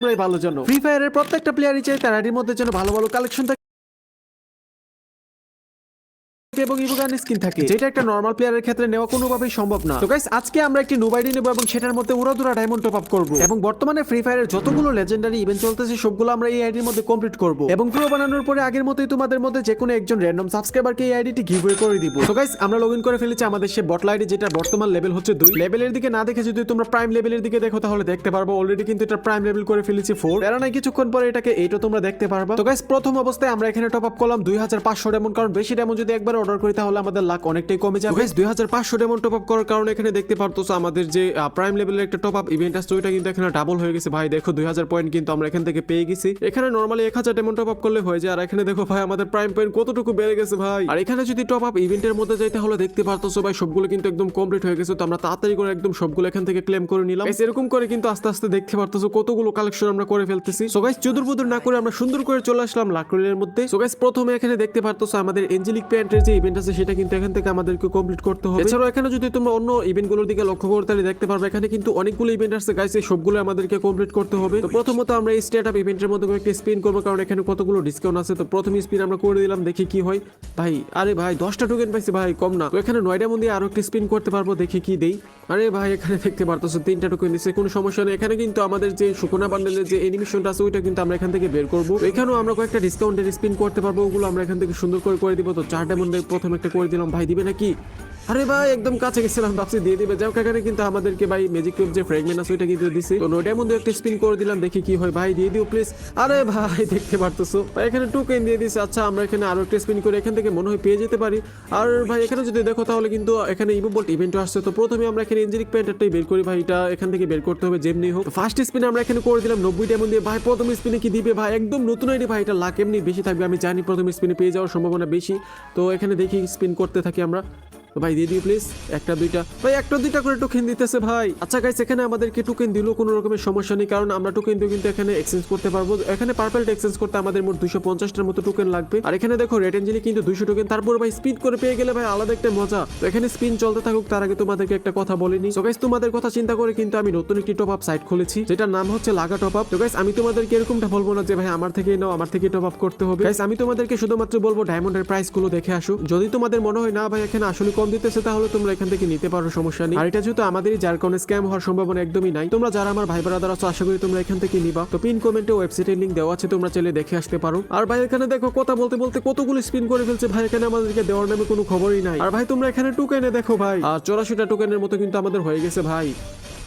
ভালোর জন্য ফ্রি ফায়ারের প্রত্যেকটা প্লেয়ারই চাই তার আইডির মধ্যে যেন ভালো ভালো কালেকশন থাকে এবং ইভোগান স্কিন থাকে, যেটা একটা নরমাল প্লেয়ারের ক্ষেত্রে নেওয়া কোনোভাবেই সম্ভব না। তো গাইস আজকে আমরা একটি নুব আইডি নেব এবং সেটার মধ্যে উড়াধুরা ডায়মন্ড টপ আপ করব এবং বর্তমানে ফ্রি ফায়ারের যতগুলো লেজেন্ডারি ইভেন্ট চলতেছে সবগুলো আমরা এই আইডির মধ্যে কমপ্লিট করব এবং প্রো বানানোর পরে আগের মতোই তোমাদের মধ্যে যে কোনো একজন র্যান্ডম সাবস্ক্রাইবারকে এই আইডিটি গিভওয়ে করে দিব। তো গাইস আমরা লগইন করে ফেলেছি আমাদের সে বটলা আইডি, যেটা বর্তমান লেভেল হচ্ছে 2 লেভেলের দিকে না দেখে যদি তোমরা প্রাইম লেভেলের দিকে দেখো তাহলে দেখতে পারবো অলরেডি কিন্তু এটা প্রাইম লেভেল করে ফেলেছি 4 এরা নাই কিছুক্ষণ পরে এটাকে এইটা তোমরা দেখতে পারবা। তো গাইস প্রথম অবস্থায় আমরা এখানে টপ আপ করলাম 2500 ডায়মন্ড, কারণ বেশি ডায়মন্ড যদি একবার অর্ডার করি তাহলে আমাদের লাখ অনেকটাই কমে যাবে। গাইস 2500 ডায়মন্ড টপ আপ করার কারণে এখানে দেখতে পারতেছো আমাদের যে প্রাইম লেভেলের একটা টপ আপ ইভেন্ট আছে ওইটা কিন্তু এখানে ডাবল হয়ে গেছে ভাই। দেখো 2000 পয়েন্ট কিন্তু আমরা এখান থেকে পেয়ে গেছি। এখানে নরমালি 1000 ডায়মন্ড টপ আপ করলে হয়ে যায়, আর এখানে দেখো ভাই আমাদের প্রাইম পয়েন্ট কতটুকু বেড়ে গেছে ভাই। আর এখানে যদি টপ আপ ইভেন্টের মধ্যে যাইতে হলে দেখতে পারতেছো ভাই সবগুলো কিন্তু একদম কমপ্লিট হয়ে গেছে। তো আমরা তাড়াতাড়ি করে একদম সবগুলো এখান থেকে ক্লেম করে নিলাম। গাইস এরকম করে কিন্তু আস্তে আস্তে দেখতে পারতেছো কতগুলো কালেকশন আমরা করে ফেলতেছি। সো গাইস চুদুর না করে আমরা সুন্দর করে চলে আসলাম লাকড়ির মধ্যে। সো গাইস প্রথমে এখানে দেখতে পারতেছো আমাদের এঞ্জেলিক প্যান্টের যে ইভেন্ট আছে সেটা কিন্তু এখান থেকে আমাদেরকে কমপ্লিট করতে হবে। এছাড়াও এখানে যদি তোমরা অন্য ইভেন্টগুলোর দিকে লক্ষ্য করো তাহলে দেখতে পারবে এখানে কিন্তু অনেকগুলো ইভেন্ট আছে গাইস, এই সবগুলো আমাদেরকে কমপ্লিট করতে হবে। তো প্রথমত আমরা এই স্টার্ট আপ ইভেন্টের মধ্যে একটা স্পিন করবো, কারণ এখানে কতগুলো ডিসকাউন্ট আছে। তো প্রথম স্পিন আমরা করে দিলাম, দেখি কি হয় ভাই। আরে ভাই 10টা টোকেন পাইছি ভাই, কম না। তো এখানে 9টা মধ্যে আরো একটা স্পিন করতে পারবো, দেখি কি দেই। আরে ভাই এখানে দেখতে পারতেছো 3টা টোকেন দিচ্ছে, কোনো সমস্যা নেই। এখানে কিন্তু আমাদের যে সুকোনা বান্ডেলের যে অ্যানিমেশনটা আছে ওইটা কিন্তু আমরা এখান থেকে বের করবো। এখানেও আমরা কয়েকটা ডিসকাউন্টের স্পিন করতে পারবো, ওগুলো আমরা এখান থেকে সুন্দর করে দিব। তো 4টা মধ্যে প্রথম একটা করে দিলাম, ভাই দিবে নাকি? আরে ভাই একদম কাছে গেছিলাম, ভাবছি দিয়ে দিবে। যাও এখানে কিন্তু আমাদেরকে ভাই ম্যাজিক কিউব যে ফ্র্যাগমেন্ট আছে ওইটা কিন্তু দিছি। তো নোটের মধ্যে একটা স্পিন করে দিলাম, দেখি কি হয়। ভাই দিয়ে দিও প্লিজ। আরে ভাই দেখতে পারতেছো ভাই এখানে টোকেন দিয়ে দিছে। আচ্ছা আমরা এখানে আরো একটা স্পিন করে এখান থেকে মনে হয় পেয়ে যেতে পারি। আর ভাই এখানে যদি দেখো তাহলে কিন্তু এখানে ইভোবোল্ট ইভেন্টও আসছে। তো প্রথমে আমরা এখানে এঞ্জেলিক প্যান্টটাই বের করি ভাই, এটা এখান থেকে বের করতে হবে যেমনি হোক। ফার্স্ট স্পিন আমরা এখানে করে দিলাম 90 ডায়মন্ড দিয়ে। ভাই প্রথম স্পিনে কি দিবে ভাই? একদম নতুন আইডি ভাই, এটা লাখ এমনি বেশি থাকবে আমি জানি, প্রথম স্পিনে পেয়ে যাওয়ার সম্ভাবনা বেশি। তো এখানে দেখি স্পিন করতে থাকি আমরা। ভাই দিয়ে দিও প্লিজ, একটা দুইটা ভাই, একটা দুইটা করে টোকেন দিতেছে ভাই। আচ্ছা গাইস এখানে আমাদেরকে টোকেন দিলেও কোনো রকমের সমস্যা নেই, কারণ আমরা টোকেন দিয়ে কিন্তু এখানে এক্সচেঞ্জ করতে পারবো। এখানে পার্পলটা এক্সচেঞ্জ করতে আমাদের মোট 250টার মতো টোকেন লাগবে। আর এখানে দেখো রেড এঞ্জেলি কিন্তু 200 টোকেন। তারপর ভাই স্পিড করে পেয়ে গেলে ভাই আলাদা একটা মজা। তো এখানে স্পিন চলতে থাকুক, তার আগে তোমাদেরকে একটা কথা বলিনি। সো গাইস তোমাদের কথা চিন্তা করে কিন্তু আমি নতুন একটি টপ আপ সাইট খুলেছি, যেটার নাম হচ্ছে লাগা টপ আপ। তো গাইস আমি তোমাদেরকে এরকমটা বলবো না যে ভাই আমার থেকেই নাও, আমার থেকে টপ আপ করতে হবে। গাইস আমি তোমাদেরকে শুধুমাত্র বলবো ডায়মন্ডের প্রাইস গুলো দেখে আসো। যদি তোমাদের মনে হয় না ভাই এখানে আসলে কম দিতেছে তাহলে তোমরা এখান থেকে নিতে পারো, সমস্যা নেই। আর এটা যেহেতু আমাদেরই, যার কারণে স্ক্যাম হওয়ার সম্ভাবনা একদমই নাই। তোমরা যারা আমার ভাই ব্রাদার আছো আশা করি তোমরা এখান থেকে নিবা। তো পিন কমেন্টে ওয়েবসাইটের লিংক দেওয়া আছে, তোমরা চাইলে দেখে আসতে পারো। আর ভাই এখানে দেখো কথা বলতে বলতে কতগুলো স্পিন করে ফেলছে ভাই, এখানে আমাদেরকে দেওয়ার নামে কোনো খবরই নাই। আর ভাই তোমরা এখানে টোকেনে দেখো ভাই 84টা টোকেনের মতো কিন্তু আমাদের হয়ে গেছে ভাই।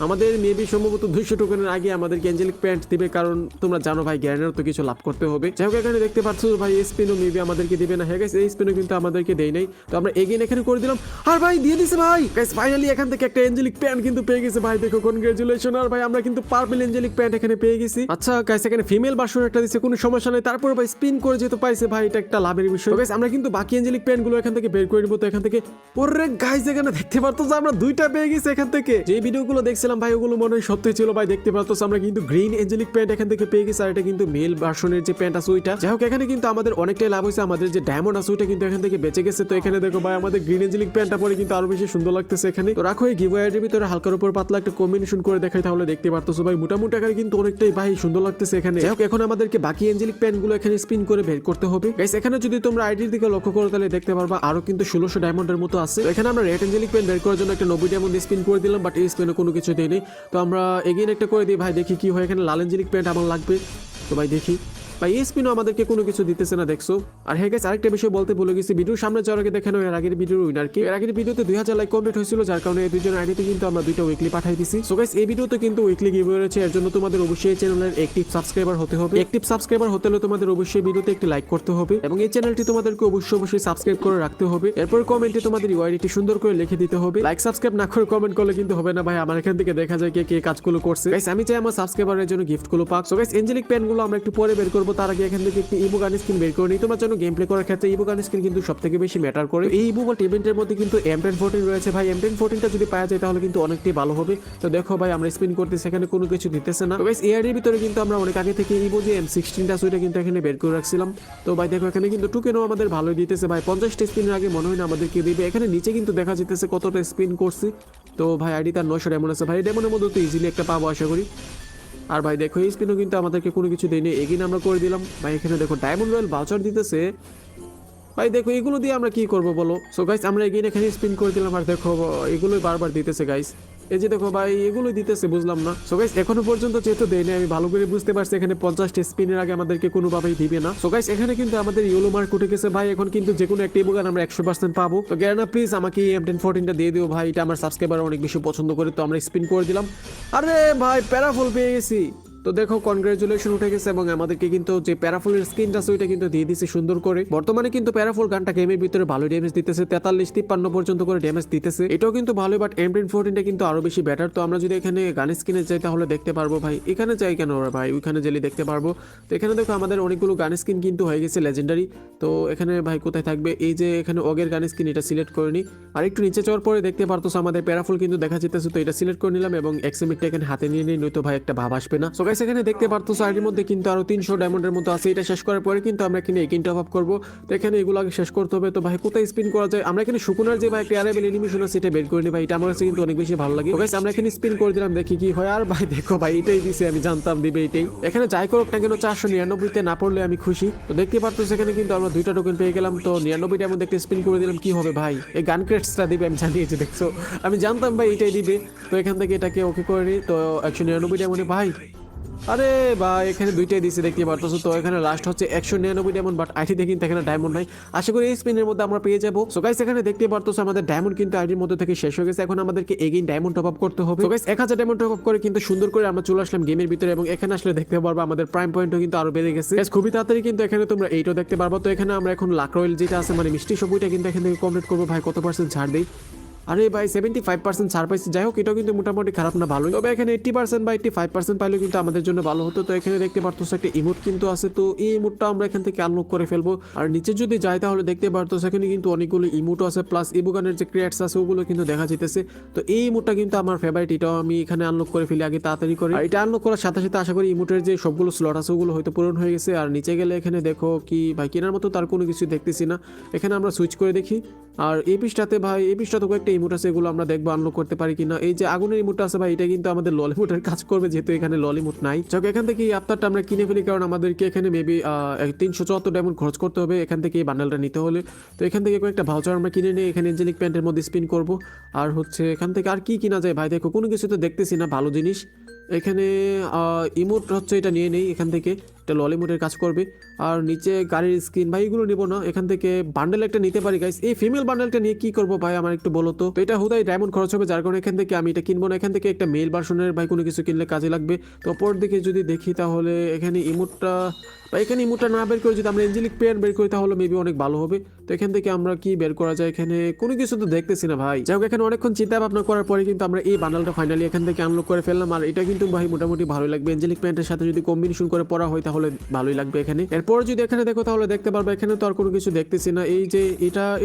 আমাদের মেবি সম্ভবত 200 টোকেনের আগে আমাদেরকে এঞ্জেলিক প্যান্ট দিবে, কারণ তোমরা জানো ভাই জ্ঞানেরও তো কিছু লাভ করতে হবে। যাই হোক এখানে দেখতে পাচ্ছ ভাই স্পিনও মেবি আমাদেরকে দিবে না। হ্যাঁ গাইস এই স্পিনও কিন্তু আমাদেরকে দেয় নাই। তো আমরা এগেইন এখানে করে দিলাম, আর ভাই দিয়ে দিছে ভাই। গাইস ফাইনালি এখান থেকে একটা এঞ্জেলিক প্যান্ট কিন্তু পেয়ে গেছে ভাই, দেখো কনগ্রাচুলেশন। আর ভাই আমরা কিন্তু পার্পল এঞ্জেলিক প্যান্ট এখানে পেয়ে গেছি। আচ্ছা গাইস এখানে ফিমেল ভার্সন একটা দিছে, কোনো সমস্যা নেই। তারপর ভাই স্পিন করে যেতে পাইছে ভাই, এটা একটা লাভের বিষয়। গাইস আমরা কিন্তু বাকি এঞ্জেলিক প্যান্ট গুলো এখান থেকে বের করে নিব। তো এখান থেকে ওরে গাইস এখানে দেখতে পারতো যে আমরা 2টা পেয়ে গেছি এখান থেকে। যে ভিডিওগুলো দেখছিলাম ভাই ওগুলো মনে হয় সত্যি ছিল ভাই। দেখতে পারতো আমরা কিন্তু গ্রিন এঞ্জেলিক প্যান্ট এখান থেকে পেয়ে গেছি, আর এটা কিন্তু মেল ভার্সনের যে প্যান্ট আছে ওইটা। যাই হোক এখানে কিন্তু আমাদের অনেকটাই লাভ হয়েছে, আমাদের যে ডায়মন্ড আছে ওইটা কিন্তু এখান থেকে বেঁচে গেছে। তো এখানে দেখো ভাই আমাদের গ্রিন এঞ্জেলিক প্যান্টটা পরে কিন্তু আরো বেশি সুন্দর লাগতেছে এখানে। তো রাখো এই গিভওয়ের ভিতরে হালকার উপর পাতলা একটা কম্বিনেশন করে দেখাই, তাহলে দেখতে পারতো ভাই মোটামুটি আকারে কিন্তু অনেকটাই ভাই সুন্দর লাগতেছে এখানে। যাই হোক এখন আমাদেরকে বাকি এঞ্জেলিক প্যান্ট গুলো এখানে স্পিন করে বের করতে হবে। গাইস এখানে যদি তোমরা আইডির দিকে লক্ষ্য করো তাহলে দেখতে পারবা আরো কিন্তু 1600 ডায়মন্ডের মতো আছে। এখানে আমরা রেড এঞ্জেলিক প্যান্ট বের করার জন্য একটা 90 ডায়মন্ড স্পিন করে দিলাম, বাট এই স্পিনে কোনো কিছু দেয়নি। তো আমরা এগেইন একটা করে দিই ভাই, দেখি কি হয়। এখানে লাল এঞ্জেলিক প্যান্ট আমার লাগবে। তো ভাই দেখি ভাই এই স্পিনও আমাদেরকে কোনো কিছু দিতেছে না, দেখছো। আর হ্যাঁ গাইস আরেকটা বিষয় বলতে ভুলে গেছি, ভিডিওর সামনে যাওয়ার আগে দেখেন এর আগের ভিডিওর উইনারকে। এর আগের ভিডিওতে 2000 লাইক কমপ্লিট হয়েছিল, যার কারণে এই দুইজন আইডিতে কিন্তু আমরা 2টা উইকলি পাঠাই দিছি। সো গাইস এই ভিডিওতে কিন্তু উইকলি গিভওয়ে রয়েছে, এর জন্য তোমাদের অবশ্যই চ্যানেলের অ্যাক্টিভ সাবস্ক্রাইবার হতে হবে। অ্যাক্টিভ সাবস্ক্রাইবার হতে হলে তোমাদের অবশ্যই ভিডিওতে একটি লাইক করতে হবে এবং এই চ্যানেলটি তোমাদেরকে অবশ্যই সাবস্ক্রাইব করে রাখতে হবে। এরপর কমেন্টে তোমাদের ইউআইডিটি সুন্দর করে লিখে দিতে হবে। লাইক সাবস্ক্রাইব না করে কমেন্ট করলে কিন্তু হবে না ভাই, আমার এখান থেকে দেখা যায় কে কে কাজগুলো করছে। গাইস আমি চাই আমার সাবস্ক্রাইবারের জন্য গিফটগুলো পাক। সো গাইস এঞ্জেলিক প্যান্টগুলো আমরা একটু পরে বের করব, তার আগে এখান থেকে একটি ইভোগান স্কিন বের করে নিই। তোমার জন্য গেম প্লে করার ক্ষেত্রে ইভোগান স্কিন কিন্তু সবথেকে বেশি ম্যাটার করে। এই ইভোবোল্ট ইভেন্টের মধ্যে কিন্তু M1014 রয়েছে ভাই, M1014টা যদি পাওয়া যায় তাহলে কিন্তু অনেকটাই ভালো হবে। তো দেখো ভাই আমরা স্পিন করতে সেখানে কোনো কিছু দিতেছে না। তো গাইস এআইডির ভিতরে কিন্তু আমরা অনেক আগে থেকে ইভো যে M16টা সেটা কিন্তু এখানে বের করে রাখছিলাম। তো ভাই দেখো এখানে কিন্তু টোকেনও আমাদের ভালোই দিতেছে ভাই, 50টা স্পিনের আগে মনে হয় না আমাদেরকে দিবে। এখানে নিচে কিন্তু দেখা যেতেছে কতটা স্পিন করছি। তো ভাই আইডি তার 900 ডায়মন্ড আছে ভাই, ডায়মন্ডের মধ্যে তো ইজিলি একটা পাবো আশা করি। আর ভাই দেখো এই স্পিনও কিন্তু আমাদেরকে কোনো কিছু দেয়নি, এগিন আমরা করে দিলাম ভাই। এখানে দেখো ডায়মন্ড রয়্যাল ভাউচার দিতেছে ভাই, দেখো এগুলো দিয়ে আমরা কি করবো বলো। সো গাইস আমরা এগিয়ে এখানে স্পিন করে দিলাম, আর দেখো এগুলোই বারবার দিতেছে গাইস। এই যে দেখো ভাই এগুলোই দিতেছে, বুঝলাম না। সো গাইস এখনো পর্যন্ত যেহেতু দেয়নি, আমি ভালো করে বুঝতে পারছি এখানে 50টা স্পিনের আগে আমাদেরকে কোনোভাবেই দিবে না। সো গাইস এখানে কিন্তু আমাদের ইয়েলো মার্ক উঠে গেছে ভাই, এখন কিন্তু যে কোনো একটা ইমোগান আমরা 100% পাবো। তো গ্যারানা প্লিজ আমাকে এই M1014টা দিয়ে দিও ভাই, এটা আমার সাবস্ক্রাইবার অনেক বেশি পছন্দ করে। তো আমরা স্পিন করে দিলাম, আরে ভাই প্যারাফল পেয়ে গেছি। তো দেখো কনগ্রাচুলেশন উঠে গেছে এবং আমাদেরকে কিন্তু যে প্যারাফলের স্কিনটা আছে ওইটা কিন্তু দিয়ে দিছে সুন্দর করে। বর্তমানে কিন্তু প্যারাফল গানটা গেমের ভিতরে ভালো ড্যামেজ দিতেছে, 43-53 পর্যন্ত করে ড্যামেজ দিতেছে, এটাও কিন্তু ভালো। বাট M1014টা কিন্তু আরো বেশি বেটার। তো আমরা যদি এখানে গান স্কিনে যাই তাহলে দেখতে পারবো ভাই, এখানে যাই কেন ওরা ভাই, ওইখানে গেলে দেখতে পারবো। তো এখানে দেখো আমাদের অনেকগুলো গান স্কিন কিন্তু হয়ে গেছে লেজেন্ডারি। তো এখানে ভাই কোথায় থাকবে, এই যে এখানে অগের গান স্কিন, এটা সিলেক্ট করে নিই। আর একটু নিচে যাওয়ার পরে দেখতে পারতো আমাদের প্যারাফল কিন্তু দেখা যেতেছে, তো এটা সিলেক্ট করে নিলাম এবং এক্সিমিটটা এখানে হাতে নিয়ে নিই, নয়তো ভাই একটা ভাব আসবে না। সো গাইস এখানে দেখতে পারতো সাইডের মধ্যে কিন্তু আরো 300 ডায়মন্ডের মতো আছে, এটা শেষ করার পরে কিন্তু আমরা এখানে এগেইন টপ আপ করবো। তো এখানে এগুলো আগে শেষ করতে হবে। তো ভাই কোথায় স্পিন করা যায়, আমরা এখানে শুকুনার যে ভাই একটা অ্যারেবল এনিমেশন আছে এটা বের করে নিই ভাই, এটা আমার কাছে কিন্তু অনেক বেশি ভালো লাগে। তো গাইস আমরা এখানে স্পিন করে দিলাম, দেখি কি হয়। আর ভাই দেখো ভাই এটাই দিছে, আমি জানতাম দিবে এটাই। এখানে যাই করুক না কেন 499-তে না পড়লে আমি খুশি। তো দেখতে পারতো সেখানে কিন্তু আমরা 2টা টোকেন পেয়ে গেলাম। তো 99টার মধ্যে একটা স্পিন করে দিলাম, কি হবে ভাই, এই গান ক্রেটসটা দিবে আমি জানিয়েছি, দেখছো আমি জানতাম ভাই এটাই দিবে। তো এখান থেকে এটাকে ওকে করে নিই। তো 199টার মধ্যে ভাই, আরে ভাই এখানে দুইটাই দিছে দেখতে পারতেছো। তো এখানে লাস্ট হচ্ছে 199 ডায়মন্ড, বাট আইটি দেখি এখানে ডায়মন্ড নাই। আশা করি এই স্পিনের মধ্যে আমরা পেয়ে যাবো। সো গাইস এখানে দেখতে পারতেছো আমাদের ডায়মন্ড কিন্তু আইডির মধ্যে থেকে শেষ হয়ে গেছে, এখন আমাদেরকে এগেইন ডায়মন্ড টপ আপ করতে হবে। So guys 1000 diamond top up করে কিন্তু সুন্দর করে আমরা চলে আসলাম গেমের ভিতরে, এবং এখানে আসলে দেখতে পারবো আমাদের প্রাইম পয়েন্টও কিন্তু আরো বেড়ে গেছে গাইস, খুবই তাড়াতাড়ি কিন্তু এখানে তোমরা এইটাও দেখতে পারবো। তো এখানে আমরা এখন লাক রয়েল যেটা আছে মানে মিষ্টি সবুজটা কিন্তু এখান থেকে কমপ্লিট করবো। ভাই কত পার্সেন্ট ছাড় দেই, আরে ভাই 75% ছাড় পাইছি। যাই হোক এটাও কিন্তু মোটামুটি খারাপ না, ভালোই। তবে এখানে 80% বা 85% পাইলেও কিন্তু আমাদের জন্য ভালো হতো। তো এখানে দেখতে পারতো একটা ইমোট কিন্তু আছে, তো এই ইমোটটা আমরা এখান থেকে আনলক করে ফেলবো। আর নিচে যদি যাই তাহলে দেখতে পারতো সেখানে কিন্তু অনেকগুলো ইমোটও আছে, প্লাস ইবুগানের যে ক্রিয়েটস আছে ওগুলো কিন্তু দেখা যেতেছে। তো এই ইমোটটা কিন্তু আমার ফেভারিট, এটাও আমি এখানে আনলক করে ফেলি আগে তাড়াতাড়ি করে। আর এটা আনলক করার সাথে সাথে আশা করি ইমোটের যে সবগুলো স্লট আছে ওগুলো হয়তো পূরণ হয়ে গেছে। আর নিচে গেলে এখানে দেখো কি ভাই কেনার মতো তার কোনো কিছু দেখতেছি না, এখানে আমরা সুইচ করে দেখি। আর এই পৃষ্ঠাতে ভাই, এই পৃষ্ঠাতে কয়েকটা ইমোট আছে, এগুলো আমরা দেখবো আনলক করতে পারি কিনা। এই যে আগুনের ইমোটটা আছে ভাই, এটা কিন্তু আমাদের ললিমোটের কাজ করবে, যেহেতু এখানে ললিমোট নাই। যাক এখান থেকে এই আফতারটা আমরা কিনে ফেলি, কারণ আমাদেরকে এখানে মেবি 374 ডায়মন্ড খরচ করতে হবে এখান থেকে এই বান্ডেলটা নিতে হলে। তো এখান থেকে কয়েকটা ভাউচার আমরা কিনে নিই, এখানে এঞ্জেলিক প্যান্টের মধ্যে স্পিন করব। আর হচ্ছে এখান থেকে আর কি কিনা যায় ভাই, দেখো কোনো কিছু তো দেখতেছি না ভালো জিনিস। এখানে ইমোট হচ্ছে এটা নিয়ে নেই এখান থেকে, এটা ললিমোটের কাজ করবে। আর নিচে গাড়ির স্ক্রিন ভাই এগুলো নিবো না, এখান থেকে বান্ডেল একটা নিতে পারি গাইস। এই ফিমেল বান্ডেলটা নিয়ে কি করবো ভাই আমার একটু বলো তো। এটা হুদাই ডায়মন্ড খরচ হবে, যার কারণে এখান থেকে আমি এটা কিনবো না। এখান থেকে একটা মেল ভার্সনের ভাই কোনো কিছু কিনলে কাজে লাগবে। তো অপর দিকে যদি দেখি তাহলে এখানে ইমোটটা বা এখানে ইমোটটা না বের করে যদি আমরা এঞ্জেলিক পেয়ার বের করি তাহলে মেবি অনেক ভালো হবে। তো এখান থেকে আমরা কি বের করা যায়, এখানে কোনো কিছু তো দেখতেছি না ভাই। যাই হোক এখানে অনেকক্ষণ চিন্তা ভাবনা করার পরে কিন্তু আমরা এই বান্ডেলটা ফাইনালি এখান থেকে আনলক করে ফেললাম। আর এটা কিন্তু ভাই মোটামুটি ভালো লাগবে, এঞ্জেলিক প্যান্টের সাথে যদি কম্বিনেশন করে পরা হয় তাহলে ভালোই লাগবে এখানে। এরপর যদি এখানে দেখো তাহলে দেখতে পারবে এখানে তো আর কোনো কিছু দেখতেছি না। এই যে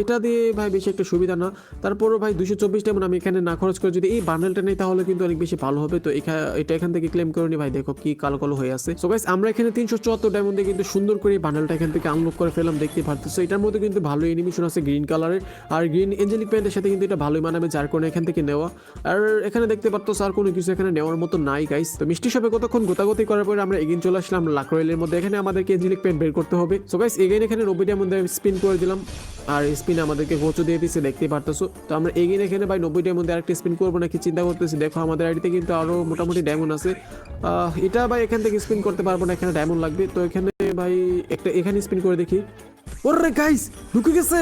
এটা দিয়ে ভাই বেশি একটা সুবিধা না, তারপরও ভাই 224 ডায়মন্ড আমি এখানে না খরচ করে যদি এই বান্ডেলটা নেই তাহলে কিন্তু অনেক বেশি ভালো হবে। তো এটা এখান থেকে ক্লেম করে নি ভাই, দেখো কি কালো কালো হয়ে আছে। সো গাইস আমরা এখানে 374 ডায়মন্ডে কিন্তু সুন্দর করে বান্ডেলটা এখান থেকে আনলক করে ফেললাম, দেখতে পারতেছো। এটার মধ্যে কিন্তু ভালো এনিমেশন আছে গ্রিন কালারের, আর গ্রিন এঞ্জেলিক প্যান্টের সাথে কিন্তু এটা ভালোই মানাবে, যার কারণে এখান থেকে নেওয়া। আর এখানে দেখতে পারতো আর কোনো কিছু এখানে নেওয়ার মতো নাই গাইস। তো মিষ্টি শপে কতক্ষণ গোতাগতি করার পরে আমরা এগিয়ে চলে আসলাম লাক রয়েলের মধ্যে, এখানে আমাদেরকে এঞ্জেলিক প্যান্ট বের করতে হবে। সো গাইস এগেইন এখানে 90 ডায়মন্ড স্পিন করে দিলাম, আর স্পিন আমাদেরকে গোচো দিয়ে দিচ্ছে দেখতে পারতেছো। তো আমরা এগেইন এখানে ভাই 90 ডায়মন্ড আরেকটা স্পিন করবো নাকি চিন্তা করতেছি। দেখো আমাদের আইডিতে কিন্তু আরো মোটামুটি ডায়মন্ড আছে, এটা ভাই এখান থেকে স্পিন করতে পারবো না, এখানে ডায়মন্ড লাগবে। তো এখানে ভাই একটা এখানে স্পিন করে দেখি। ওরে গাইস ঢুকে গেছে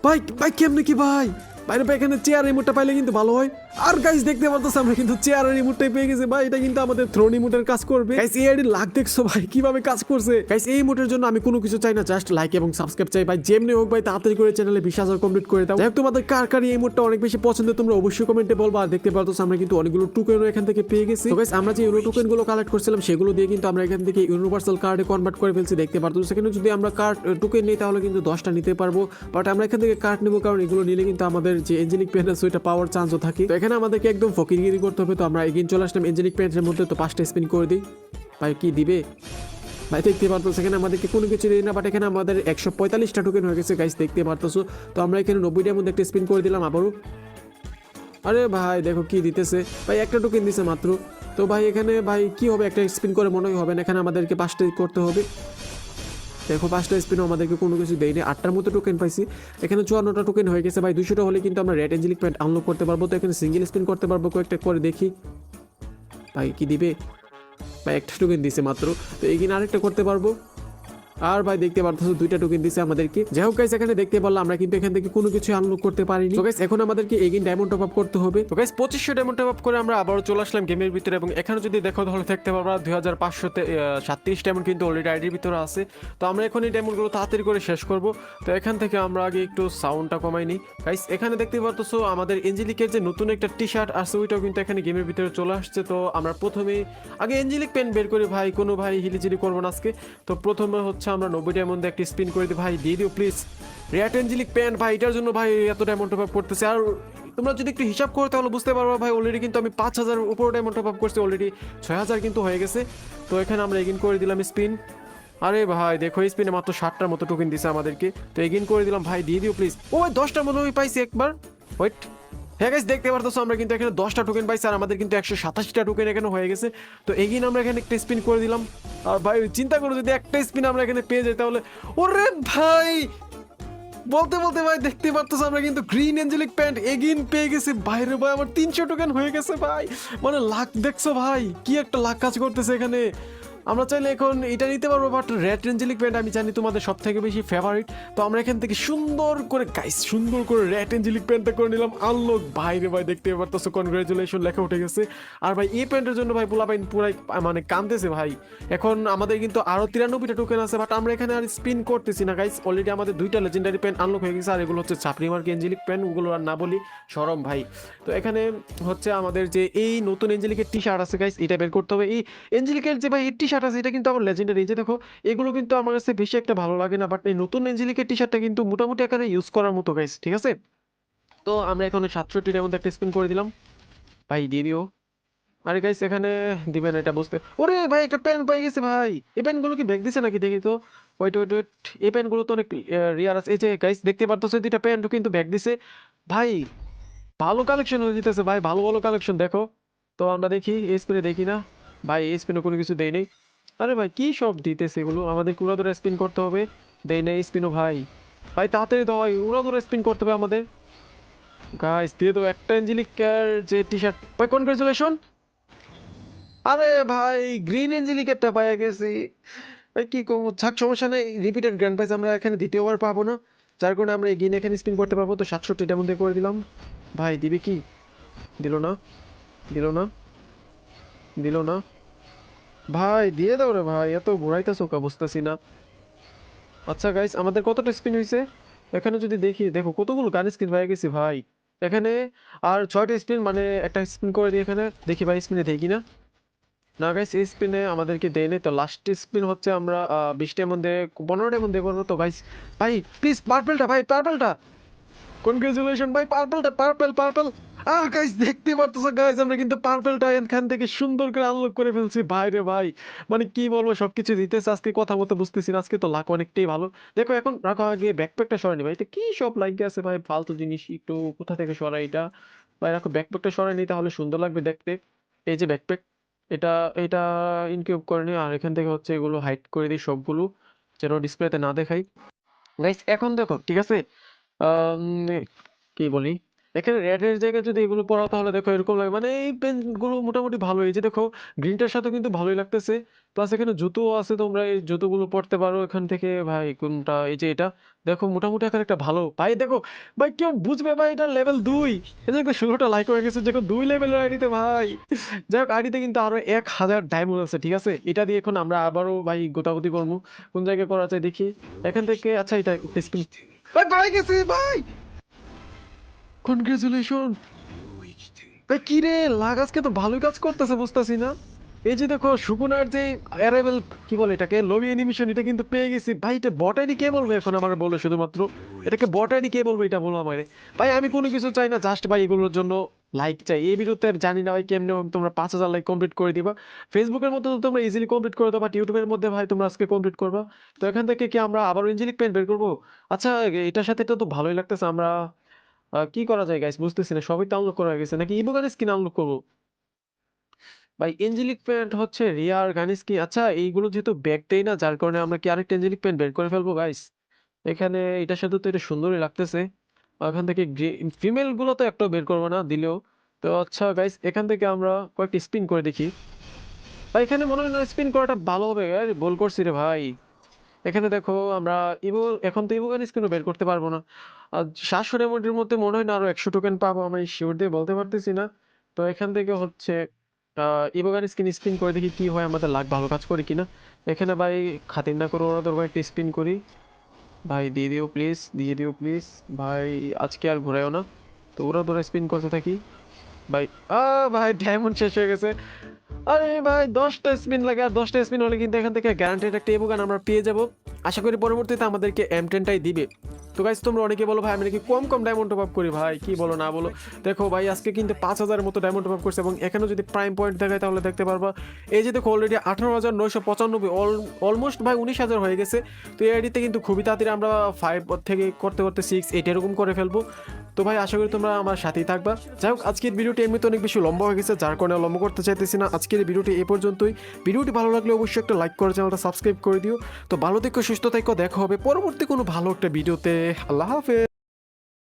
ভাই, ভাই কেমনে কি ভাই, বাইরে এখানে চেয়ার রিমোটটা পাইলে কিন্তু ভালো হয়। আর গাইস দেখতে পারতেছ আমরা কিন্তু চেয়ারের রিমোটটাই পেয়ে গেছি ভাই, এটা কিন্তু আমাদের থ্রোন রিমোটের কাজ করবে গাইস। এই আইডি লাগ দেখছো ভাই কিভাবে কাজ করছে গাইস। এই রিমোটের জন্য আমি কোনো কিছু চাই না, জাস্ট লাইক এবং সাবস্ক্রাইব চাই ভাই, যেমনি হোক ভাই তাড়াতাড়ি করে চ্যানেলে 20,000 কমপ্লিট করে দাও। যাই হোক তোমাদের কার কার এই রিমোটটা অনেক বেশি পছন্দ তোমরা অবশ্যই কমেন্টে বলবা। আর দেখতে পারতেছ আমরা কিন্তু অনেকগুলো টোকেনও এখান থেকে পেয়ে গেছি। তো গাইস আমরা যে ইউনো টোকেনগুলো কালেক্ট করছিলাম সেগুলো দিয়ে কিন্তু আমরা এখান থেকে ইউনিভার্সাল কার্ডে কনভার্ট করে ফেলছি, দেখতে পারতেছ। সেখানে যদি আমরা কার্ড টোকেন নিই তাহলে কিন্তু 10টা নিতে পারবো, বাট আমরা এখান থেকে কার্ড নেবো, কারণ এগুলো নিলে কিন্তু আমাদের যে এঞ্জেলিক প্যান্ট আছে ওইটা পাওয়ার চান্সও থাকে। তো এখানে আমাদেরকে একদম ফকিরগিরি করতে হবে। তো আমরা এগিয়ে চলে আসলাম এঞ্জেলিক প্যান্টের মধ্যে, তো 5টা স্পিন করে দিই ভাই, কি দিবে ভাই দেখতে পারতো। সেখানে আমাদেরকে কোনো কিছু দিই না, বাট এখানে আমাদের 145টা টোকেন হয়ে গেছে গাইস, দেখতে পারতেছো। তো আমরা এখানে 90টার মধ্যে একটা স্পিন করে দিলাম আবারও। আরে ভাই দেখো কি দিতেছে ভাই, একটা টোকেন দিছে মাত্র। তো ভাই এখানে ভাই কি হবে, একটা স্পিন করে মনে হয় হবে না, এখানে আমাদেরকে 5টা করতে হবে। দেখো 5টা স্পিনও আমাদেরকে কোনো কিছু দেয়নি, 8টার মতো টোকেন পাইছি। এখানে 54টা টোকেন হয়ে গেছে ভাই, 200টা হলে কিন্তু আমরা রেড এঞ্জেলিক প্যান্ট আনলক করতে পারবো। তো এখানে সিঙ্গেল স্পিন করতে পারবো কয়েকটা করে, দেখি ভাই কি দিবে। ভাই একটা টোকেন দিছে মাত্র, তো এগিয়ে আরেকটা করতে পারবো। আর ভাই দেখতে পারতেছো 2টা টোকেন দিছে আমাদেরকে। যাই হোক গাইস, এখানে দেখতে পারলাম আমরা কিন্তু এখান থেকে কোনো কিছু আনলক করতে পারিনি। তো গাইস এখন আমাদেরকে এগেইন ডায়মন্ড টপ আপ করতে হবে। তো গাইস 2500 ডায়মন্ড টপ আপ করে আমরা আবারও চলে আসলাম গেমের ভিতরে, এবং এখানে যদি দেখো তাহলে দেখতে পারবা 2537 ডায়মন্ড কিন্তু অলরেডি আইডির ভিতরে আছে। তো আমরা এখন এই ডায়মন্ডগুলো তাড়াতাড়ি করে শেষ করব। তো এখান থেকে আমরা আগে একটু সাউন্ডটা কমাই নিই। গাইস এখানে দেখতে পারতেছো আমাদের এঞ্জেলিকের যে নতুন একটা টি শার্ট আছে ওইটাও কিন্তু এখানে গেমের ভিতরে চলে আসছে। তো আমরা প্রথমে আগে এঞ্জেলিক পেন বের করি ভাই, কোনো ভাই হিলিজিলি করবো না আজকে। তো প্রথমে হচ্ছে আমরা 90 ডায়মন্ড একটা স্পিন করে দিই ভাই, দিয়ে দিও প্লিজ। রেড এঞ্জেলিক প্যান্ট ভাই, এটার জন্য ভাই এত ডায়মন্ড টপ আপ করতেছে। আর তোমরা যদি একটু হিসাব করো তাহলে বুঝতে পারবা ভাই, অলরেডি কিন্তু আমি 5000 উপর ডায়মন্ড টপ আপ করছি, অলরেডি 6000 কিন্তু হয়ে গেছে। তো এখানে আমরা এগিন করে দিলাম স্পিন। আরে ভাই দেখো স্পিনে মাত্র 60টার মতো টোকেন দিছে আমাদেরকে। তো এগিন করে দিলাম ভাই, দিয়ে দিও প্লিজ। ও ভাই 10টার মতো আমি পাইছি একবার, ওয়েট। হ্যাঁ গাইস দেখতে পারতেছো আমরা কিন্তু এখানে 10টা টোকেন পাইছি, আর আমাদের কিন্তু 187টা টোকেন এখানে হয়ে গেছে। তো এগিন আমরা এখানে একটা স্পিন করে দিলাম। আর ভাই চিন্তা করো যদি একটা স্পিন আমরা এখানে পেয়ে যাই তাহলে, ওরে ভাই বলতে বলতে ভাই দেখতে পারতেছো আমরা কিন্তু গ্রিন এঞ্জেলিক প্যান্ট এগিন পেয়ে গেছি। বাইরে ভাই আমার 300 টোকেন হয়ে গেছে ভাই, মানে লাখ দেখছো ভাই, কি একটা লাখ কাজ করতেছে এখানে। আমরা চাইলে এখন এটা নিতে পারবো, বাট রেড এঞ্জেলিক প্যান্ট আমি জানি তোমাদের সব থেকে বেশি ফেভারিট। তো আমরা এখান থেকে সুন্দর করে গাইস সুন্দর করে রেড এঞ্জেলিক প্যান্টটা করে নিলাম আনলক। ভাইরে ভাই দেখতে পারতেছো কনগ্রাচুলেশন লেখা উঠে গেছে। আর ভাই এই প্যান্টের জন্য ভাই পোলাপাইন পুরাই মানে কাঁদতেছে ভাই। এখন আমাদের কিন্তু আরো 93টা টোকেন আছে, বাট আমরা এখানে আর স্পিন করতেছি না গাইস। অলরেডি আমাদের 2টা লেজেন্ডারি প্যান্ট আনলক হয়ে গেছে, আর এগুলো হচ্ছে চাপড়ি মার্ক এঞ্জেলিক প্যান্ট, ওগুলো আর না বলি সরম ভাই। তো এখানে হচ্ছে আমাদের যে এই নতুন এঞ্জেলিকের টি শার্ট আছে গাইস, এটা বের করতে হবে। এই এঞ্জেলিকের যে ভাই টি শার্ট আছে এটা কিন্তু আমার লেজেন্ডারি, যে দেখো এগুলো কিন্তু আমার কাছে বেশি একটা ভালো লাগে না, বাট এই নতুন এঞ্জেলিকের টি শার্টটা কিন্তু মোটামুটি আকারে ইউজ করার মতো গাইস, ঠিক আছে। তো আমরা এখন 67টার মধ্যে একটা স্পিন করে দিলাম ভাই, দিয়ে দিও। আরে গাইস এখানে দিবেন এটা বুঝতে, ওরে ভাই একটা প্যান পাই গেছে ভাই। এই প্যানগুলো কি ব্যাগ দিছে নাকি দেখি তো। ওয়েট ওয়েট ওয়েট, এই প্যানগুলো তো অনেক রিয়ার আছে। এই যে গাইস দেখতে পারতেছো 2টা প্যান কিন্তু ব্যাগ দিছে ভাই। ভালো কালেকশন হয়ে যেতেছে ভাই, ভালো ভালো কালেকশন দেখো। তো আমরা দেখি এই স্পিনে, দেখি না ভাই এই স্পিনে কোনো কিছু দেই নেই। আরে ভাই কি সব দিতেছে এগুলো, আমাদের উড়াদুরা স্পিন করতে হবে। দেই নেই স্পিনও ভাই। ভাই তাড়াতাড়ি দাও ভাই, উড়াদুরা স্পিন করতে হবে আমাদের। গাইস দিয়ে তো একটা এঞ্জেলিকার যে টি শার্ট ভাই, কনগ্রাচুলেশন। আরে ভাই গ্রিন এঞ্জেলিকেরটা পাইয়া গেছি ভাই, কি করবো থাক সমস্যা নেই, রিপিটেড গ্র্যান্ড প্রাইজ আমরা এখানে দ্বিতীয়বার পাবো না, যার কারণে আমরা এগিয়ে এখানে স্পিন করতে পারবো। তো 67টার মধ্যে করে দিলাম ভাই, দিবে কি, দিল না, দিল না, দিল না ভাই, দিয়ে দাও রে ভাই, এত ঘুরাইতেছো কা বুঝতেছি না। আচ্ছা গাইস আমাদের কতটা স্পিন হয়েছে এখানে যদি দেখি, দেখো কতগুলো গান স্পিন হয়ে গেছি ভাই এখানে। আর 6টা স্পিন, মানে একটা স্পিন করে দিই এখানে, দেখি ভাই স্পিনে দেই কিনা। না গাইস এই স্পিনে আমাদেরকে দেয়নি। তো লাস্ট স্পিন হচ্ছে আমরা 20টার মধ্যে 15টার মধ্যে করবো। তো গাইস ভাই প্লিজ পার্পলটা, ভাই পার্পলটা, কনগ্রাচুলেশন ভাই, পার্পলটা, পার্পল পার্পল। গাইস দেখতে পারতেছো গাইস আমরা কিন্তু পার্পলটা এখান থেকে সুন্দর করে আনলক করে ফেলছি ভাই রে ভাই। মানে কি বলবো, সবকিছু দিতেছে আজকে, কথা মতো বুঝতেছি না আজকে, তো লাক অনেকটাই ভালো। দেখো এখন রাখো, আগে ব্যাকপ্যাকটা সরাই ভাই, এটা কি সব লাগে আছে ভাই ফালতু জিনিস, একটু কোথা থেকে সরাই এটা ভাই। রাখো ব্যাকপ্যাকটা সরাই নি, তাহলে সুন্দর লাগবে দেখতে। এই যে ব্যাকপ্যাক, এটা এটা ইনকিউব করে নি, আর এখান থেকে হচ্ছে এগুলো হাইড করে দিই সবগুলো, যেন ডিসপ্লেতে না দেখাই। গাইস এখন দেখো ঠিক আছে, আম, কি বলি, এখানে রেড এর জায়গায় যদি এগুলো পড়াও তাহলে দেখো এরকম লাগে, মানে এই পেন গুলো মোটামুটি ভালো, এই যে দেখো গ্রিনটার সাথে কিন্তু ভালোই লাগতেছে। প্লাস এখানে জুতো আছে, তোমরা এই জুতোগুলো পড়তে পারো এখান থেকে ভাই। কোনটা, এই যে এটা দেখো মোটামুটি এখানে একটা ভালো ভাই, দেখো ভাই কেউ বুঝবে ভাই এটা লেভেল 2। এই যে একটা 16টা লাইক হয়ে গেছে, দেখো 2 লেভেলের আইডিতে ভাই। যাই হোক আইডিতে কিন্তু আরো 1000 ডায়মন্ড আছে, ঠিক আছে। এটা দিয়ে এখন আমরা আবারও ভাই গোতাগুতি করবো, কোন জায়গায় করা যায় দেখি এখান থেকে। আচ্ছা এটা স্পিন ভাই, পাই গেছে ভাই, কনগ্রাচুলেশন ভাই। কি রে লাগ আজকে তো ভালোই কাজ করতেছে বুঝতেছি না। এই যে দেখো সুকুনার যে অ্যারাইভেল, কি বলে এটাকে, লবি অ্যানিমেশন, এটা কিন্তু পেয়ে গেছি ভাই। এটা বট আইডি কে বলবে এখন আমার, বলে শুধুমাত্র এটাকে বট আইডি কে বলবে, এটা বলো আমারে ভাই। আমি কোনো কিছু চাই না, জাস্ট ভাই এগুলোর জন্য লাইক চাই। এই ভিডিওতে আর জানি না ভাই কেমনে তোমরা 5000 লাইক কমপ্লিট করে দিবা। ফেসবুকের মধ্যে তো তোমরা ইজিলি কমপ্লিট করে দাও, বাট ইউটিউবের মধ্যে ভাই তোমরা আজকে কমপ্লিট করবা। তো এখান থেকে কি আমরা আবার এঞ্জেলিক পেন বের করবো? আচ্ছা এটার সাথে এটা তো ভালোই লাগতেছে। আমরা কি করা যায় গাইস বুঝতেছি না, সবই তো আনলক করা হয়ে গেছে, নাকি ইবোগান স্কিন আনলক করবো? ভাই এঞ্জেলিক প্যান্ট হচ্ছে রিয়ার গানিস কি আচ্ছা এইগুলো যেহেতু ব্যাগ দেই না যার কারণে আমরা কি আরেকটা এঞ্জেলিক প্যান্ট বের করে ফেলবো গাইস। এখানে এটার সাথে তো এটা সুন্দরই লাগতেছে। এখান থেকে ফিমেল গুলো তো একটাও বের করবো না দিলেও। তো আচ্ছা গাইস এখান থেকে আমরা কয়েকটি স্পিন করে দেখি। ভাই এখানে মনে হয় না স্পিন করাটা ভালো হবে, আরে ভুল করছি রে ভাই। এখানে দেখো আমরা ইভো এখন তো ইভো গানিস কিন্তু বের করতে পারবো না। আর 700 ডায়মন্ডের মধ্যে মনে হয় না আরো 100 টোকেন পাবো, আমি শিওর দিয়ে বলতে পারতেছি না। তো এখান থেকে হচ্ছে ইভো গানিস কিনে স্পিন করে দেখি কি হয়, আমাদের লাক ভালো কাজ করে কিনা। এখানে ভাই খাতির না করে ওরা ধরবো একটা স্পিন করি। ভাই দিয়ে দিও প্লিজ, দিয়ে দিও প্লিজ। ভাই আজকে আর ঘুরাইও না। তো ওরা ধরে স্পিন করতে থাকি। ভাই ভাই ডায়মন্ড শেষ হয়ে গেছে। আরে ভাই 10টা স্পিন লাগে, আর 10টা স্পিন হলে কিন্তু এখান থেকে গ্যারান্টেড একটা ইভো গান আমরা পেয়ে যাব। আশা করি পরবর্তীতে আমাদেরকে M10টাই দিবে। তো গাইস তোমরা অনেকে বলো ভাই আমি নাকি কম কম ডায়মন্ড টপ আপ করি, ভাই কি বলো না বলো। দেখো ভাই আজকে কিন্তু 5000 মতো ডায়মন্ড টপ আপ করছে, এবং এখানে যদি প্রাইম পয়েন্ট দেখায় তাহলে দেখতে পারবা এই যে দেখো অলরেডি 18,995, অলমোস্ট ভাই 19,000 হয়ে গেছে। তো এই আইডিতে কিন্তু খুবই তাড়াতাড়ি আমরা 5 থেকে করতে করতে 6 8 এরকম করে ফেলবো। তো ভাই আশা করি তোমরা আমার সাথেই থাকবা। যাই হোক আজকের ভিডিওটি এমনিতে অনেক বেশি লম্বা হয়ে গেছে, যার কারণে লম্বা করতে চাইতেছি না। আজকের এই ভিডিওটি এ পর্যন্তই। ভিডিওটি ভালো লাগলে অবশ্যই একটা লাইক করে চ্যানেলটা সাবস্ক্রাইব করে দিও। তো ভালো থেকো, সুস্থ থেকো, দেখা হবে পরবর্তী কোনো ভালো একটা ভিডিওতে। আল্লাহ হাফেজ।